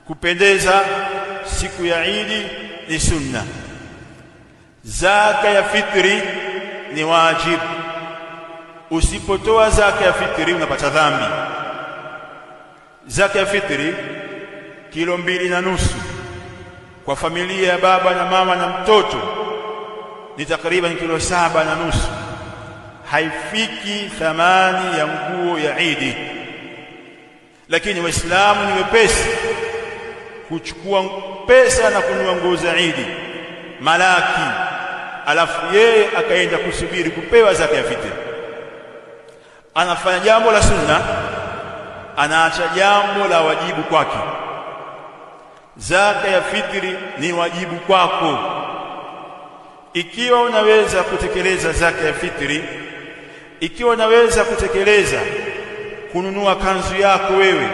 kupendeza siku ya Eid ni sunna. Zaka ya fitri ni wajibu. Usipotoa zaka ya fitri unapata dhambi. Zaka ya fitri kilo 2.5 kwa familia ya baba na mama na mtoto ni takriban kilo 7.5. Haifiki thamani ya nguo ya Eid. Lakini waislamu ni wepesi kuchukua pesa na kununua nguo za Eid malaki, alafu yeye akaenda kusubiri kupewa zaka ya fitri. Anafanya jambo la sunna, anaacha jambo la wajibu kwake. Zaka ya fitri ni wajibu kwako. Ikiwa unaweza kutekeleza zaka ya fitri, ikiwa unaweza kutekeleza kununua kanzu yako wewe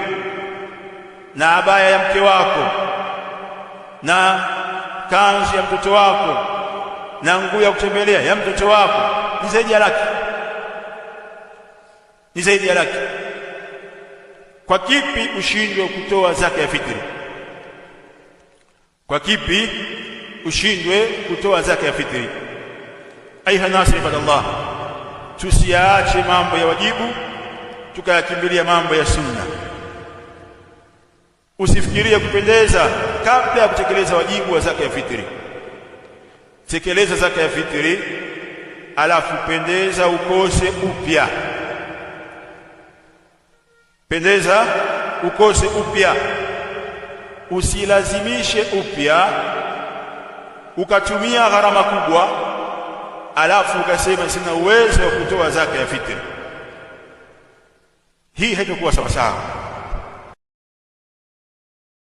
na abaya ya mke wako na kanzu ya mtoto wako na nguo ya kutembelea ya mtoto wako, ni zaidi ya laki. Ni zaidi ya laki. Kwa kipi ushindwe kutoa zaka ya fitri? Kwa kipi ushindwe kutoa zaka ya fitri? Ayuha nasi ibadallah, tusiache mambo ya wajibu tukayakimbilia mambo ya sunna. Usifikirie kupendeza kabla ya kutekeleza wajibu wa zaka ya fitri. Tekeleza zaka ya fitri, alafu pendeza ukose upya. Pendeza ukose upya. Usilazimishe upya ukatumia gharama kubwa alafu ukasema sina uwezo wa kutoa zaka ya fitri. Hii haitakuwa sawa sawa.